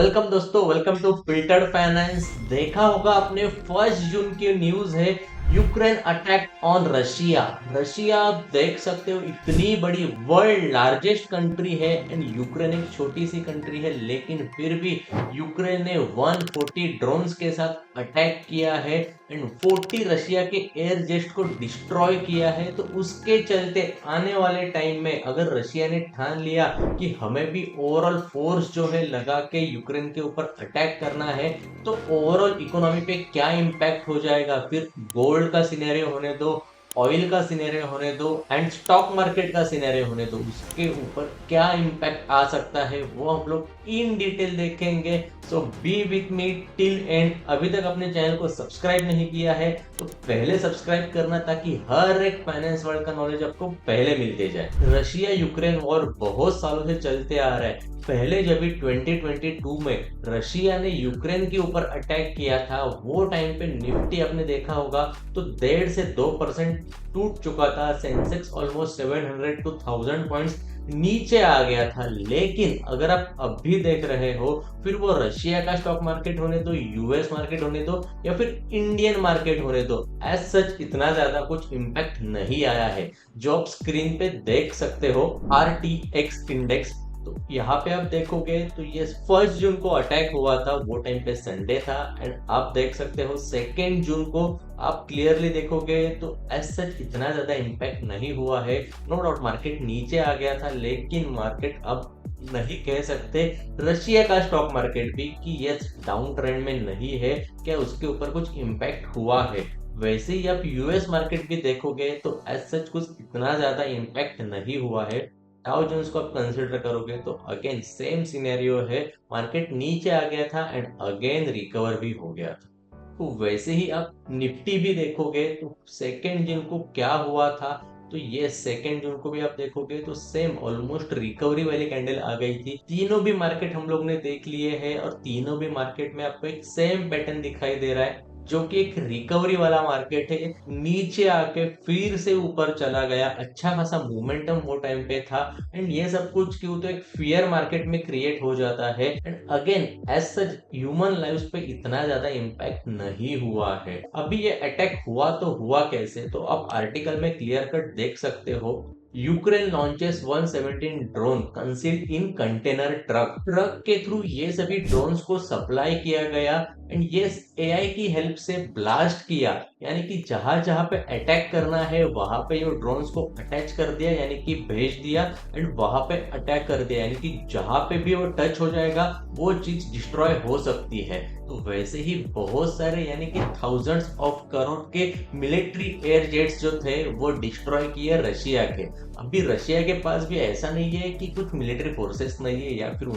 Welcome दोस्तों, welcome to filtered finance. देखा होगा आपने 1 जून की न्यूज है, Ukraine attack on Russia. Russia आप देख सकते हो इतनी बड़ी वर्ल्ड लार्जेस्ट कंट्री है एंड यूक्रेन एक छोटी सी कंट्री है, लेकिन फिर भी यूक्रेन ने 140 ड्रोन्स के साथ अटैक किया है एंड 40 रशिया के एयर जेट को डिस्ट्रॉय किया है। तो उसके चलते आने वाले टाइम में अगर रशिया ने ठान लिया कि हमें भी ओवरऑल फोर्स जो है लगा के यूक्रेन के ऊपर अटैक करना है, तो ओवरऑल इकोनॉमी पे क्या इम्पैक्ट हो जाएगा। फिर गोल्ड का सिनेरियो होने दो, ऑयल का सिनेरियो होने दो एंड स्टॉक मार्केट का सिनेरियो होने दो, उसके ऊपर क्या इम्पैक्ट आ सकता है वो हम लोग इन डिटेल देखेंगे। So be with me till end. अभी तक अपने चैनल को सब्सक्राइब नहीं किया है तो पहले सब्सक्राइब करना, ताकि हर एक फाइनेंस वर्ल्ड का नॉलेज आपको पहले मिलते जाए। रशिया यूक्रेन वॉर बहुत सालों से चलते आ रहा है। पहले जब भी 2022 में रशिया ने यूक्रेन के ऊपर अटैक किया था, वो टाइम पे निफ्टी आपने देखा होगा तो 1.5 से 2% टूट चुका था। सेंसेक्स ऑलमोस्ट 700 टू 1000 पॉइंट्स नीचे आ गया था। लेकिन अगर आप अभी देख रहे हो, फिर वो रशिया का स्टॉक मार्केट होने दो, यूएस मार्केट होने दो या फिर इंडियन मार्केट होने दो, एज सच इतना ज्यादा कुछ इम्पैक्ट नहीं आया है। जो आप स्क्रीन पे देख सकते हो RTX इंडेक्स, तो यहाँ पे आप देखोगे तो ये 1 जून को अटैक हुआ था, वो टाइम पे संडे था एंड आप देख सकते हो 2 जून को आप क्लियरली देखोगे तो एज सच इतना ज्यादा इम्पैक्ट नहीं हुआ है। नो डाउट मार्केट नीचे आ गया था, लेकिन मार्केट अब नहीं कह सकते रशिया का स्टॉक मार्केट भी कि ये डाउन ट्रेंड में नहीं है, क्या उसके ऊपर कुछ इम्पैक्ट हुआ है। वैसे ही आप यूएस मार्केट भी देखोगे तो एज सच कुछ इतना ज्यादा इम्पैक्ट नहीं हुआ है। डाउ जोन्स को आप कंसिडर करोगे तो अगेन सेम सिनेरियो है, मार्केट नीचे आ गया था एंड अगेन रिकवर भी हो गया था। तो वैसे ही आप निफ्टी भी देखोगे तो 2 जून को क्या हुआ था, तो ये 2 जून को भी आप देखोगे तो सेम ऑलमोस्ट रिकवरी वाली कैंडल आ गई थी। तीनों भी मार्केट हम लोग ने देख लिए हैं और तीनों भी मार्केट में आपको एक सेम पैटर्न दिखाई दे रहा है, जो कि एक रिकवरी वाला मार्केट है। नीचे आके फिर से ऊपर चला गया, अच्छा खासा मोमेंटम वो टाइम पे था एंड ये सब कुछ क्यों, तो एक फियर मार्केट में क्रिएट हो जाता है and again as such human lives पे इतना ज्यादा इम्पैक्ट नहीं हुआ है। अभी ये अटैक हुआ तो हुआ कैसे, तो आप आर्टिकल में क्लियर कट देख सकते हो। Ukraine launches 117 drone concealed in container truck. Truck के थ्रू ये सभी ड्रोन्स को सप्लाई किया गया एंड ये एआई की हेल्प से ब्लास्ट किया, यानी कि जहां जहां पे अटैक करना है वहां पे ये ड्रोन्स को अटैच कर दिया, यानी कि भेज दिया एंड वहां पे अटैक कर दिया, यानी कि जहां पे भी वो टच हो जाएगा वो चीज डिस्ट्रॉय हो सकती है। तो वैसे ही बहुत सारे यानी कि थाउजेंड्स ऑफ करोड़ के मिलिट्री एयर जेट्स जो थे वो डिस्ट्रॉय किए रशिया के। अभी रशिया के पास भी ऐसा नहीं है कि कुछ मिलिट्री फोर्सेस नहीं है या फिर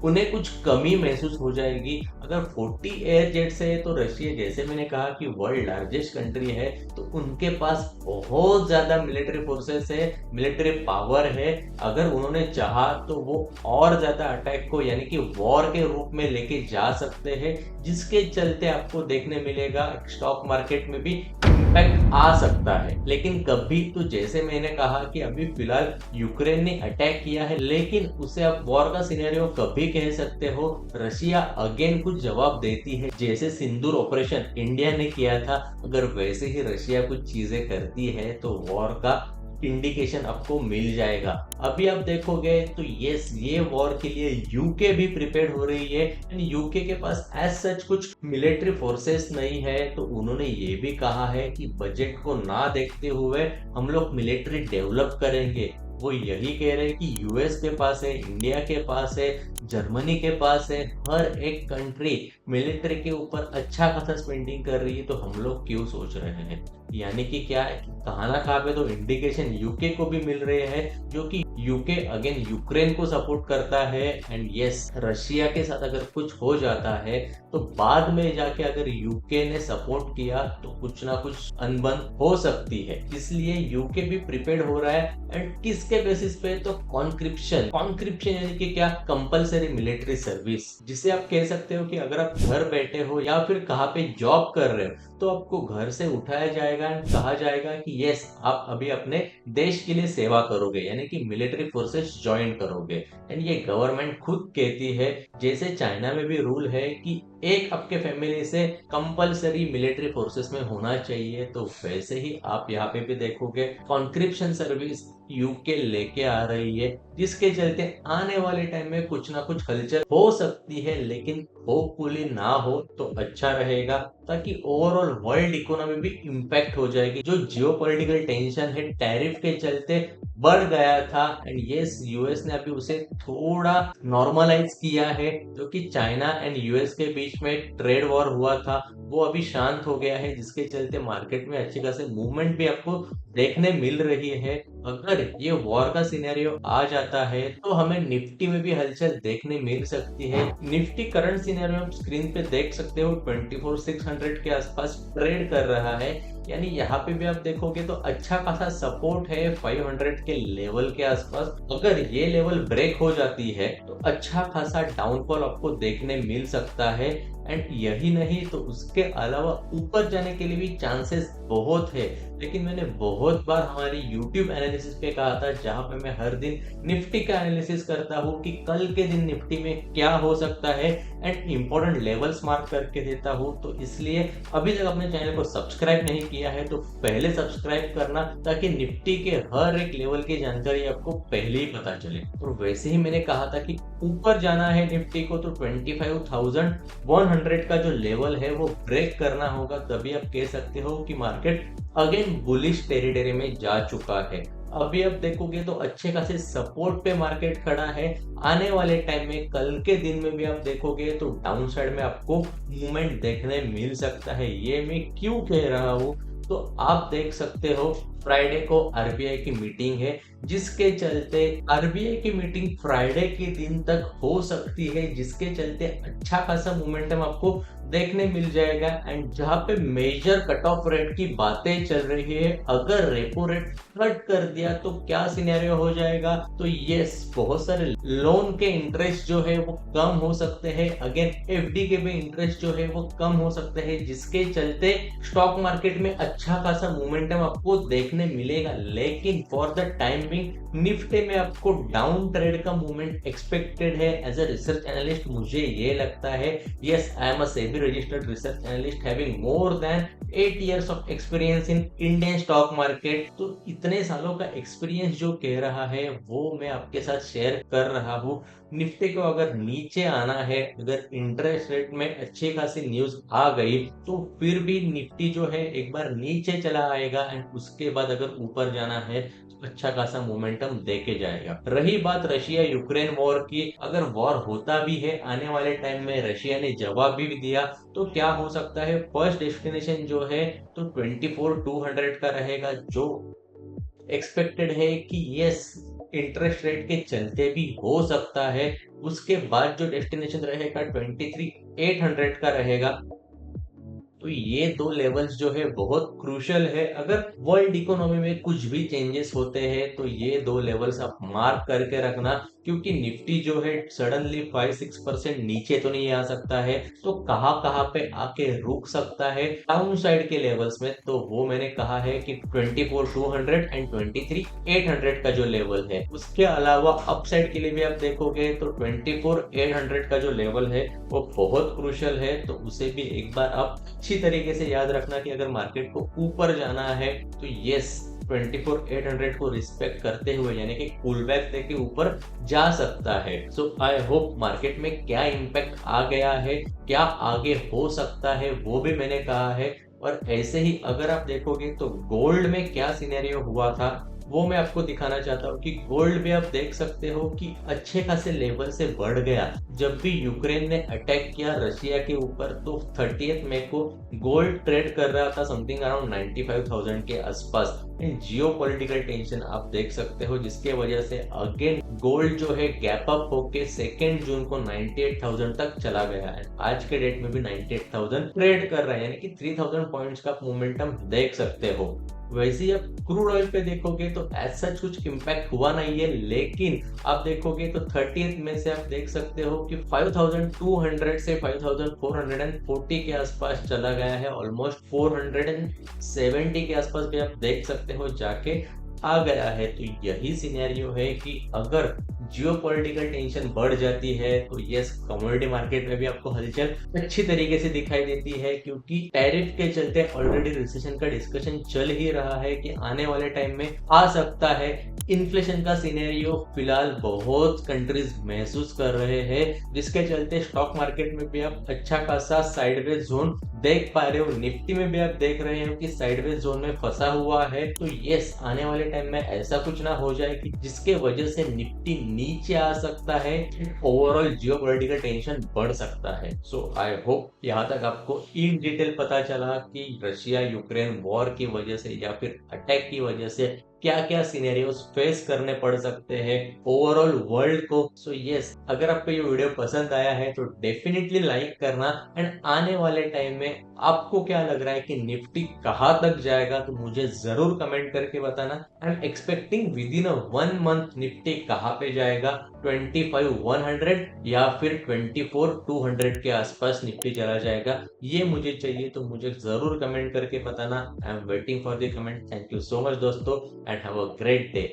उन्हें कुछ कमी महसूस हो जाएगी। अगर 40 एयर जेट्स है तो रशिया, जैसे मैंने कहा कि वर्ल्ड लार्जेस्ट कंट्री है, तो उनके पास बहुत ज्यादा मिलिट्री फोर्सेस है, मिलिट्री पावर है। अगर उन्होंने चाहा तो वो और ज्यादा अटैक को यानी कि वॉर के रूप में लेके जा सकते हैं, जिसके चलते आपको देखने मिलेगा स्टॉक मार्केट में भी इम्पैक्ट आ सकता है। लेकिन कभी तो जैसे मैंने कहा कि अभी फिलहाल यूक्रेन ने अटैक किया है, लेकिन उसे आप वॉर का सिनेरियो कभी कह सकते हो। रशिया अगेन कुछ जवाब देती है, जैसे सिंदूर ऑपरेशन इंडिया ने किया था, अगर वैसे ही रशिया कुछ चीजें करती है तो वॉर का इंडिकेशन आपको मिल जाएगा। अभी आप देखोगे तो ये वॉर के लिए यूके भी प्रिपेयर हो रही है एंड यूके के पास एज सच कुछ मिलिट्री फोर्सेस नहीं है, तो उन्होंने ये भी कहा है कि बजट को ना देखते हुए हम लोग मिलिट्री डेवलप करेंगे। वो यही कह रहे हैं कि यूएस के पास है, इंडिया के पास है, जर्मनी के पास है, हर एक कंट्री मिलिट्री के ऊपर अच्छा खासा स्पेंडिंग कर रही है, तो हम लोग क्यों सोच रहे हैं। यानी कि क्या है, कहाँ ना कहाँ पे तो इंडिकेशन यूके को भी मिल रहे हैं, जो कि यूके अगेन यूक्रेन को सपोर्ट करता है एंड यस, रशिया के साथ अगर कुछ हो जाता है तो बाद में जाके अगर यूके ने सपोर्ट किया तो कुछ ना कुछ अनबन हो सकती है। इसलिए यूके भी प्रिपेयर्ड हो रहा है एंड किसके बेसिस पे, तो कॉन्क्रिप्शन यानी कि क्या, कंपलसरी मिलिट्री सर्विस, जिसे आप कह सकते हो कि अगर आप घर बैठे हो या फिर कहाँ पे जॉब कर रहे हो तो आपको घर से उठाया जाएगा एंड कहा जाएगा कि यस, आप अभी अपने देश के लिए सेवा करोगे, यानी कि मिलिट्री मिलिट्री फोर्सेस ज्वाइन करोगे। एंड ये गवर्नमेंट खुद कहती है, जैसे चाइना में भी रूल है कि एक आपके फैमिली से कंपलसरी मिलिट्री फोर्सेस में होना चाहिए, तो वैसे ही आप यहाँ पे भी देखोगे कॉन्क्रिप्शन सर्विस यूके लेके आ रही है, जिसके चलते आने वाले टाइम में कुछ ना कुछ हलचल हो सकती है, लेकिन होपफुली ना हो तो अच्छा रहेगा, ताकि ओवरऑल वर्ल्ड इकोनॉमी भी इम्पैक्ट हो जाएगी। जो जियोपॉलिटिकल टेंशन है टैरिफ के चलते बढ़ गया था, एंड यस यूएस ने अभी उसे थोड़ा नॉर्मलाइज किया है। जो कि चाइना एंड यूएस के बीच में ट्रेड वॉर हुआ था वो अभी शांत हो गया है, जिसके चलते मार्केट में अच्छे खासे मूवमेंट भी आपको देखने मिल रही है। अगर ये वॉर का सिनेरियो आ जाता है तो हमें निफ्टी में भी हलचल देखने मिल सकती है। निफ्टी करंट सिनेरियो आप स्क्रीन पे देख सकते हो 24,600 के आसपास ट्रेड कर रहा है, यानी यहाँ पे भी आप देखोगे तो अच्छा खासा सपोर्ट है 500 के लेवल के आसपास। अगर ये लेवल ब्रेक हो जाती है तो अच्छा खासा डाउनफॉल आपको देखने मिल सकता है। एंड यही नहीं तो उसके अलावा ऊपर जाने के लिए भी चांसेस बहुत है, लेकिन मैंने बहुत बार हमारी YouTube एनालिसिस पे कहा था, जहां पे मैं हर दिन निफ्टी का एनालिसिस करता हूँ कि कल के दिन निफ्टी में क्या हो सकता है, एंड इंपॉर्टेंट लेवल्स मार्क करके देता हूँ। तो इसलिए अभी तक अपने चैनल को सब्सक्राइब नहीं किया है तो पहले सब्सक्राइब करना, ताकि निफ्टी के हर एक लेवल की जानकारी आपको पहले ही पता चले। और वैसे ही मैंने कहा था कि ऊपर जाना है निफ्टी को तो 25,100 का जो लेवल है वो ब्रेक करना होगा, तभी आप कह सकते हो कि मार्केट अगेन बुलिश टेरिटरी में जा चुका है। अभी आप देखोगे तो अच्छे खासे सपोर्ट पे मार्केट खड़ा है। आने वाले टाइम में कल के दिन में भी आप देखोगे तो डाउन साइड में आपको मूवमेंट देखने मिल सकता है। ये मैं क्यों कह रहा हूँ तो आप देख सकते हो फ्राइडे को आरबीआई की मीटिंग है, जिसके चलते आरबीआई की मीटिंग फ्राइडे के दिन तक हो सकती है, जिसके चलते अच्छा खासा मोमेंटम आपको देखने मिल जाएगा। एंड जहां पे मेजर कट ऑफ रेट की बातें चल रही है, अगर रेपो रेट कट कर दिया तो क्या सिनेरियो हो जाएगा, तो यस बहुत सारे लोन के इंटरेस्ट जो है वो कम हो सकते हैं। अगेन एफडी के भी इंटरेस्ट जो है वो कम हो सकते हैं, जिसके चलते स्टॉक मार्केट में अच्छा खासा मोमेंटम आपको देखने मिलेगा। लेकिन for the time being Nifty में आपको डाउन ट्रेड का मूवमेंट एक्सपेक्टेड है। एज अ रिसर्च एनालिस्ट मुझे ये लगता है, yes I am a SEBI registered research analyst having more than 8 years of experience in Indian stock market। तो इतने सालों का एक्सपीरियंस जो कह रहा है वो मैं आपके साथ शेयर कर रहा हूँ। निफ्टी को अगर नीचे आना है, अगर इंटरेस्ट रेट में अच्छी खासी न्यूज आ गई तो फिर भी निफ्टी जो है एक बार नीचे चला आएगा, एंड उसके बाद अगर ऊपर जाना है अच्छा खासा मोमेंटम देके जाएगा। रही बात रशिया यूक्रेन वॉर की, अगर वॉर होता भी है आने वाले टाइम में, रशिया ने जवाब भी दिया तो क्या हो सकता है। फर्स्ट डेस्टिनेशन जो है तो 24,200 का रहेगा, जो एक्सपेक्टेड है कि यस इंटरेस्ट रेट के चलते भी हो सकता है। उसके बाद जो डेस्टिनेशन रहेगा 23,800 का रहेगा। तो ये दो लेवल्स जो है बहुत क्रूशियल है। अगर वर्ल्ड इकोनॉमी में कुछ भी चेंजेस होते हैं तो ये दो लेवल्स आप मार्क करके रखना, क्योंकि निफ्टी जो है सडनली 5-6% नीचे तो नहीं आ सकता है, तो कहां पे आके रुक सकता है डाउन साइड के लेवल्स में। तो वो मैंने कहा है कि 24,200 एंड 23,800 का जो लेवल है। उसके अलावा अप साइड के लिए भी आप देखोगे तो 24,800 का जो लेवल है वो बहुत क्रूशियल है, तो उसे भी एक बार आप अच्छी तरीके से याद रखना कि अगर मार्केट को ऊपर जाना है तो यस 24,800 को रिस्पेक्ट करते हुए, यानी कि पुल बैक देके ऊपर जा सकता है। सो आई होप मार्केट में क्या इम्पैक्ट आ गया है, क्या आगे हो सकता है वो भी मैंने कहा है। और ऐसे ही अगर आप देखोगे तो गोल्ड में क्या सिनेरियो हुआ था वो मैं आपको दिखाना चाहता हूँ कि गोल्ड भी आप देख सकते हो कि अच्छे खासे लेवल से बढ़ गया। जब भी यूक्रेन ने अटैक किया रशिया के ऊपर तो 30 मई को गोल्ड ट्रेड कर रहा था समथिंग अराउंड 95,000 के आसपास। जियोपॉलिटिकल टेंशन आप देख सकते हो, जिसके वजह से अगेन गोल्ड जो है गैप अप होके 2 जून को 98,000 तक चला गया है। आज के डेट में भी 98,000 ट्रेड कर रहा है, यानी कि 3,000 पॉइंट्स का मोमेंटम देख सकते हो। वैसे ही आप क्रूड ऑयल पे देखोगे तो एज सच कुछ इम्पैक्ट हुआ नहीं है, लेकिन आप देखोगे तो 30 में से आप देख सकते हो कि 5,200 से 5,440 के आसपास चला गया है। ऑलमोस्ट 470 के आसपास भी आप देख सकते हो जाके। आ गया है। तो यही सिनेरियो है कि अगर जियोपॉलिटिकल टेंशन बढ़ जाती है तो यस, कमोडिटी मार्केट में भी आपको हलचल अच्छी तरीके से दिखाई देती है, क्योंकि टैरिफ के चलते ऑलरेडी रिसेशन का डिस्कशन चल ही रहा है कि आने वाले टाइम में आ सकता है। इन्फ्लेशन का सिनेरियो फिलहाल बहुत कंट्रीज महसूस कर रहे हैं, जिसके चलते स्टॉक मार्केट में भी आप अच्छा खासा साइडवेज जोन देख पा रहे हो। निफ्टी में भी आप देख रहे हो कि साइडवेज जोन में फंसा हुआ है। तो यस, आने वाले टाइम में ऐसा कुछ ना हो जाए कि जिसके वजह से निफ्टी नीचे आ सकता है, ओवरऑल जियोपॉलिटिकल टेंशन बढ़ सकता है। सो आई होप यहाँ तक आपको इन डिटेल पता चला कि रशिया यूक्रेन वॉर की वजह से या फिर अटैक की वजह से क्या क्या सिनेरियोस फेस करने पड़ सकते हैं ओवरऑल वर्ल्ड को। सो यस, अगर आपको ये वीडियो पसंद आया है तो डेफिनेटली लाइक करना। एंड आने वाले टाइम में आपको क्या लग रहा है कि निफ्टी कहाँ तक जाएगा, तो मुझे जरूर कमेंट करके बताना। I am expecting with in 1 month Nifty कहाँ पे जाएगा, 25,100 या फिर 24,200 के आसपास निफ्टी चला जाएगा, ये मुझे चाहिए। तो मुझे जरूर कमेंट करके बताना। I am waiting for the comment. Thank you so much दोस्तों, and have a great day.